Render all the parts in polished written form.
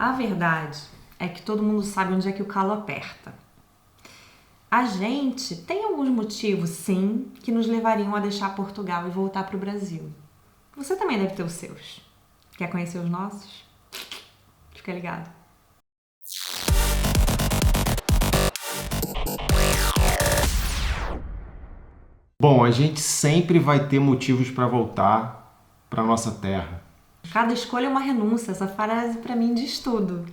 A verdade é que todo mundo sabe onde é que o calo aperta. A gente tem alguns motivos, sim, que nos levariam a deixar Portugal e voltar para o Brasil. Você também deve ter os seus. Quer conhecer os nossos? Fica ligado. Bom, a gente sempre vai ter motivos para voltar para nossa terra. Cada escolha é uma renúncia. Essa frase pra mim diz tudo.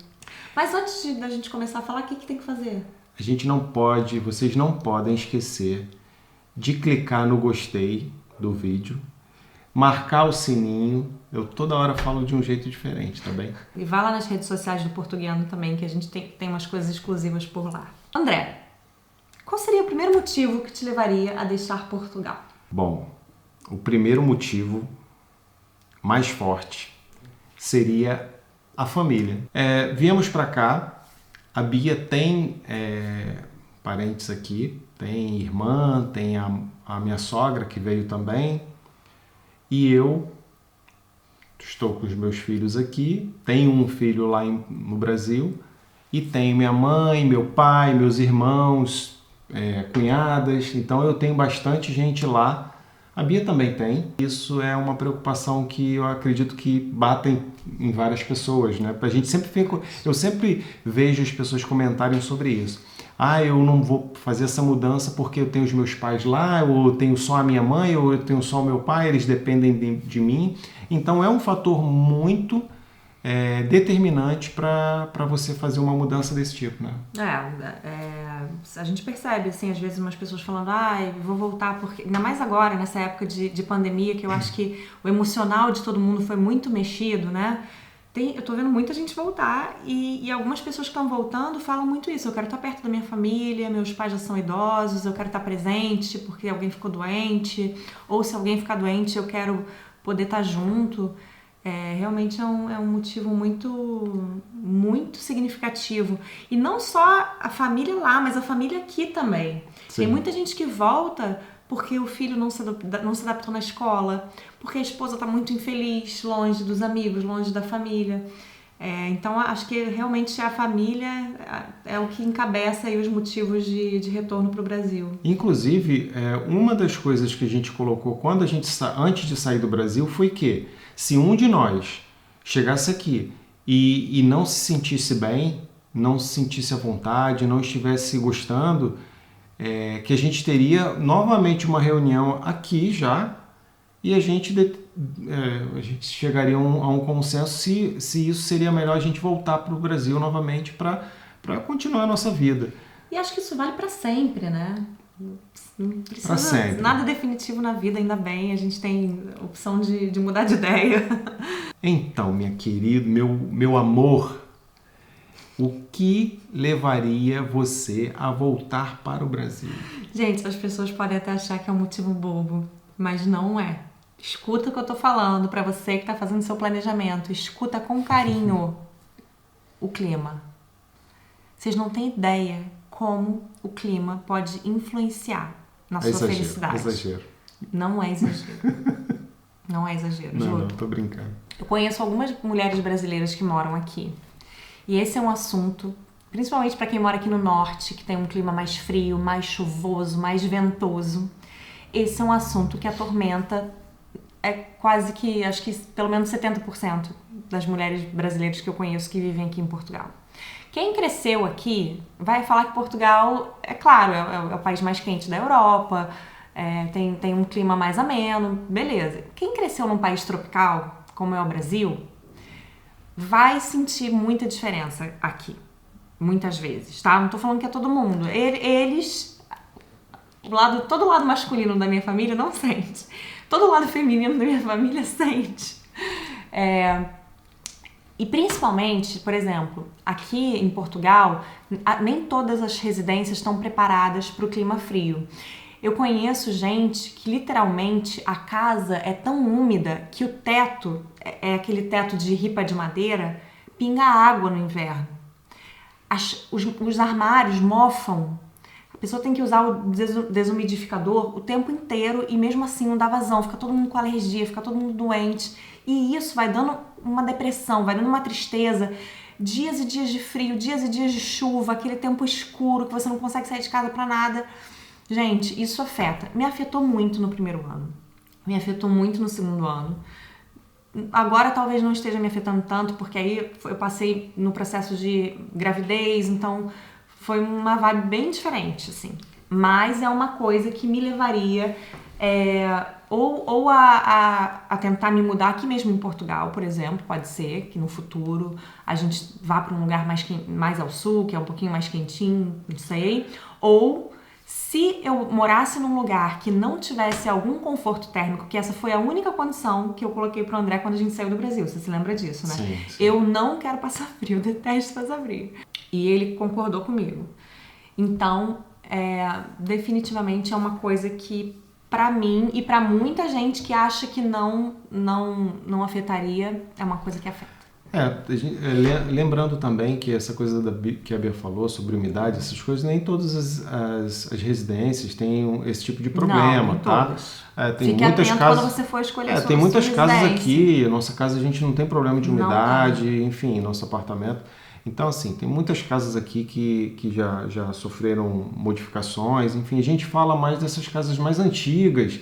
Mas antes da gente começar a falar, o que tem que fazer? A gente não pode, vocês não podem esquecer de clicar no gostei do vídeo, marcar o sininho. Eu toda hora falo de um jeito diferente, tá bem? E vá lá nas redes sociais do Portuguiano também, que a gente tem umas coisas exclusivas por lá. André, qual seria o primeiro motivo que te levaria a deixar Portugal? Bom, o primeiro motivo mais forte seria a família. Viemos para cá, a Bia tem parentes aqui, tem irmã, tem a minha sogra que veio também, e eu estou com os meus filhos aqui, tenho um filho lá no Brasil, e tenho minha mãe, meu pai, meus irmãos, cunhadas, então eu tenho bastante gente lá. A Bia também tem. Isso é uma preocupação que eu acredito que batem em várias pessoas, né? A gente sempre fica, eu sempre vejo as pessoas comentarem sobre isso. Ah, eu não vou fazer essa mudança porque eu tenho os meus pais lá, ou eu tenho só a minha mãe, ou eu tenho só o meu pai, eles dependem de mim. Então é um fator muito determinante para você fazer uma mudança desse tipo, né? A gente percebe, assim, às vezes umas pessoas falando, vou voltar porque... Ainda mais agora, nessa época de pandemia, que eu acho que o emocional de todo mundo foi muito mexido, né? Eu tô vendo muita gente voltar e algumas pessoas que estão voltando falam muito isso. Eu quero estar perto da minha família, meus pais já são idosos, eu quero estar presente porque alguém ficou doente, ou se alguém ficar doente, eu quero poder estar junto. Realmente é um motivo muito significativo. E não só a família lá, mas a família aqui também. Sim. Tem muita gente que volta porque o filho não se adaptou na escola, porque a esposa está muito infeliz, longe dos amigos, longe da família. Então, acho que realmente a família é o que encabeça aí os motivos de retorno para o Brasil. Inclusive, uma das coisas que a gente colocou quando a gente antes de sair do Brasil foi que se um de nós chegasse aqui e não se sentisse bem, não se sentisse à vontade, não estivesse gostando, que a gente teria novamente uma reunião aqui já e a gente chegaria a um consenso se isso seria melhor a gente voltar para o Brasil novamente para continuar a nossa vida. E acho que isso vale para sempre, né? Não precisa Pra sempre. Nada definitivo na vida, ainda bem. A gente tem opção de mudar de ideia. Então, minha querida, meu amor, o que levaria você a voltar para o Brasil? Gente, as pessoas podem até achar que é um motivo bobo, mas não é. Escuta o que eu tô falando para você que tá fazendo seu planejamento. Escuta com carinho o clima. Vocês não têm ideia como o clima pode influenciar na sua felicidade. Exagero. Não é exagero. Não é exagero, juro. Não, tô brincando. Eu conheço algumas mulheres brasileiras que moram aqui. E esse é um assunto, principalmente para quem mora aqui no norte, que tem um clima mais frio, mais chuvoso, mais ventoso. Esse é um assunto que atormenta quase que, acho que pelo menos 70% das mulheres brasileiras que eu conheço que vivem aqui em Portugal. Quem cresceu aqui vai falar que Portugal, é claro, é o país mais quente da Europa, tem um clima mais ameno, beleza. Quem cresceu num país tropical, como é o Brasil, vai sentir muita diferença aqui, muitas vezes, tá? Não tô falando que é todo mundo. Eles, todo o lado masculino da minha família não sente. Todo o lado feminino da minha família sente. E principalmente, por exemplo, aqui em Portugal, nem todas as residências estão preparadas para o clima frio. Eu conheço gente que literalmente a casa é tão úmida que o teto, aquele teto de ripa de madeira, pinga água no inverno. Os armários mofam. A pessoa tem que usar o desumidificador o tempo inteiro e mesmo assim não dá vazão, fica todo mundo com alergia, fica todo mundo doente. E isso vai dando uma depressão, vai dando uma tristeza. dias e dias de frio, dias e dias de chuva, aquele tempo escuro que você não consegue sair de casa pra nada. Gente, isso afeta. Me afetou muito no primeiro ano. Me afetou muito no segundo ano. Agora talvez não esteja me afetando tanto, porque aí eu passei no processo de gravidez, então foi uma vibe bem diferente, assim. Mas é uma coisa que me levaria ou a tentar me mudar aqui mesmo em Portugal, por exemplo, pode ser que no futuro a gente vá para um lugar mais ao sul, que é um pouquinho mais quentinho, não sei, ou se eu morasse num lugar que não tivesse algum conforto térmico, que essa foi a única condição que eu coloquei pro André quando a gente saiu do Brasil, você se lembra disso, né? Sim. Eu não quero passar frio, eu detesto passar frio. E ele concordou comigo. Então, definitivamente é uma coisa que, pra mim e pra muita gente que acha que não afetaria, é uma coisa que afeta. Lembrando também que essa coisa que a Bia falou sobre umidade, essas coisas, nem todas as residências têm esse tipo de problema, não, tá? Todas. Tem Fique muitas atento casas, quando você for escolher a sua tem muitas sua casas residência. aqui, a nossa casa a gente não tem problema de umidade, enfim, nosso apartamento. Então, assim, tem muitas casas aqui que já sofreram modificações, enfim, a gente fala mais dessas casas mais antigas,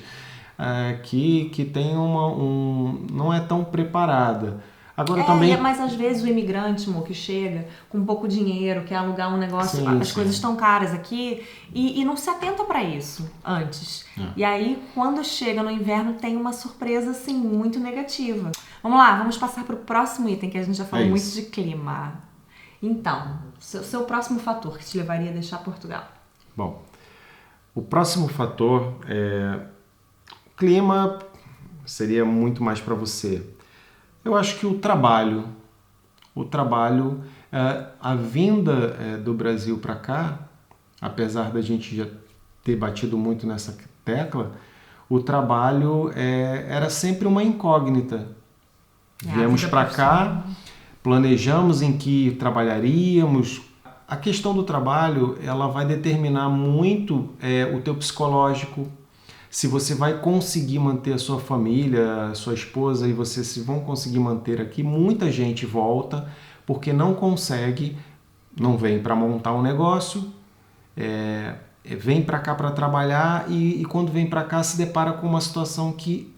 que tem não é tão preparada. Agora também... Mas às vezes o imigrante, que chega com pouco dinheiro, quer alugar um negócio, as coisas estão caras aqui e não se atenta para isso antes. E aí, quando chega no inverno, tem uma surpresa, assim, muito negativa. Vamos lá, vamos passar para o próximo item, que a gente já falou muito de clima. Então, seu próximo fator que te levaria a deixar Portugal? Bom, o próximo fator clima seria muito mais para você. Eu acho que o trabalho, a vinda do Brasil para cá, apesar da gente já ter batido muito nessa tecla, o trabalho era sempre uma incógnita. Viemos para cá, planejamos em que trabalharíamos. A questão do trabalho, ela vai determinar muito o teu psicológico, se você vai conseguir manter a sua família, a sua esposa e você se vão conseguir manter aqui. Muita gente volta porque não consegue, não vem para montar um negócio, vem para cá para trabalhar e quando vem para cá se depara com uma situação que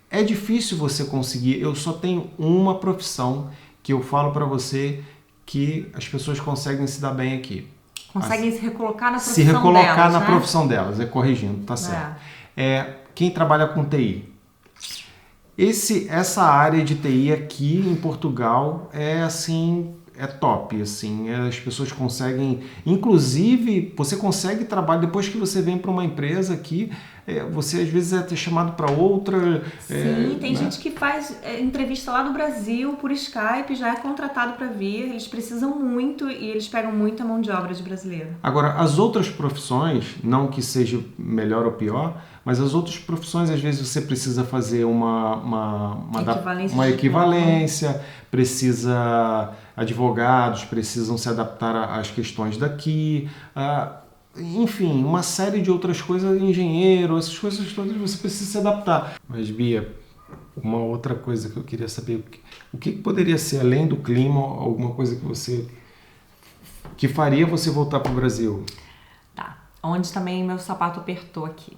é difícil você conseguir. Eu só tenho uma profissão que eu falo para você que as pessoas conseguem se dar bem aqui. Conseguem se recolocar na profissão delas, se recolocar na né? profissão delas, corrigindo, tá certo. Quem trabalha com TI. Essa área de TI aqui em Portugal é top, assim, as pessoas conseguem, inclusive você consegue trabalho depois que você vem para uma empresa aqui, você às vezes é chamado para outra. Sim, tem gente que faz entrevista lá no Brasil por Skype, já é contratado para vir, eles precisam muito e eles pegam muita mão de obra de brasileiro. Agora, as outras profissões, não que seja melhor ou pior, mas as outras profissões, às vezes você precisa fazer uma equivalência, advogados precisam se adaptar às questões daqui, enfim, uma série de outras coisas, engenheiro, essas coisas todas você precisa se adaptar. Mas, Bia, uma outra coisa que eu queria saber, o que poderia ser, além do clima, alguma coisa que faria você voltar para o Brasil? Tá, onde também meu sapato apertou aqui.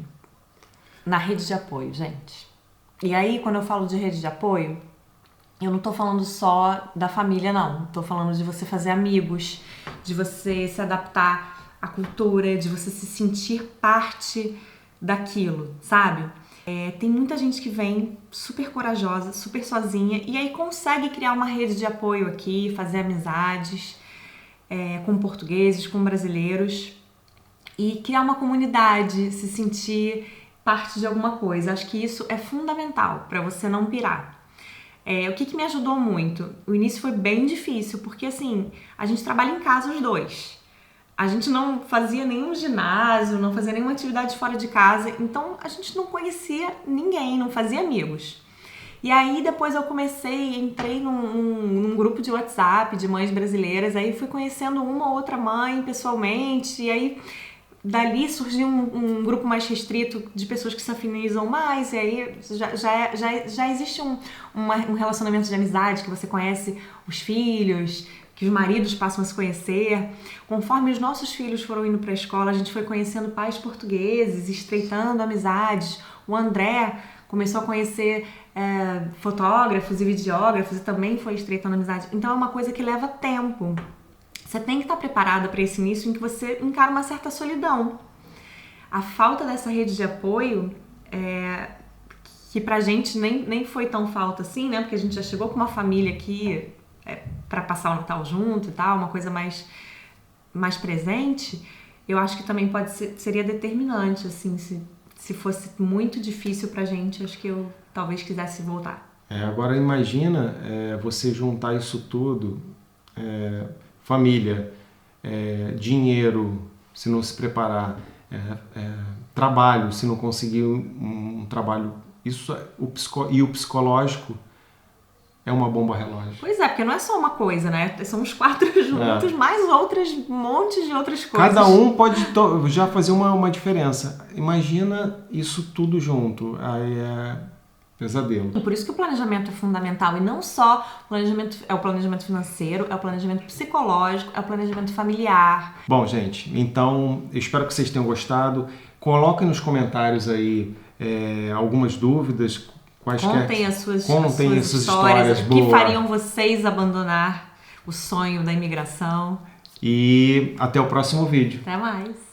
Na rede de apoio, gente. E aí, quando eu falo de rede de apoio, eu não tô falando só da família, não. Tô falando de você fazer amigos, de você se adaptar à cultura, de você se sentir parte daquilo, sabe? Tem muita gente que vem super corajosa, super sozinha, e aí consegue criar uma rede de apoio aqui, fazer amizades com portugueses, com brasileiros, e criar uma comunidade, se sentir parte de alguma coisa. Acho que isso é fundamental para você não pirar. O que me ajudou muito? O início foi bem difícil, porque assim, a gente trabalha em casa os dois. A gente não fazia nenhum ginásio, não fazia nenhuma atividade fora de casa, então a gente não conhecia ninguém, não fazia amigos. E aí depois eu entrei num grupo de WhatsApp de mães brasileiras, aí fui conhecendo uma ou outra mãe pessoalmente, e aí dali surgiu um grupo mais restrito de pessoas que se afinizam mais, e aí já existe um relacionamento de amizade, que você conhece os filhos, que os maridos passam a se conhecer. Conforme os nossos filhos foram indo para a escola, a gente foi conhecendo pais portugueses, estreitando amizades. O André começou a conhecer fotógrafos e videógrafos e também foi estreitando amizade. Então é uma coisa que leva tempo. Você tem que estar preparada para esse início em que você encara uma certa solidão. A falta dessa rede de apoio, que pra gente nem foi tão falta assim, né? Porque a gente já chegou com uma família aqui para passar o Natal junto e tal, uma coisa mais presente. Eu acho que também seria determinante, assim, se fosse muito difícil pra gente, acho que eu talvez quisesse voltar. Agora imagina você juntar isso tudo, família, dinheiro, se não se preparar, trabalho, se não conseguir um trabalho, o psicológico é uma bomba relógio. Pois é, porque não é só uma coisa, né? São os 4 juntos, mais um monte de outras coisas. Cada um pode já fazer uma diferença. Imagina isso tudo junto. Aí é pesadelo. E por isso que o planejamento é fundamental. E não só o planejamento financeiro, é o planejamento psicológico, é o planejamento familiar. Bom, gente, então eu espero que vocês tenham gostado. Coloquem nos comentários aí algumas dúvidas. Contem as suas histórias, o que fariam vocês abandonar o sonho da imigração. E até o próximo vídeo. Até mais.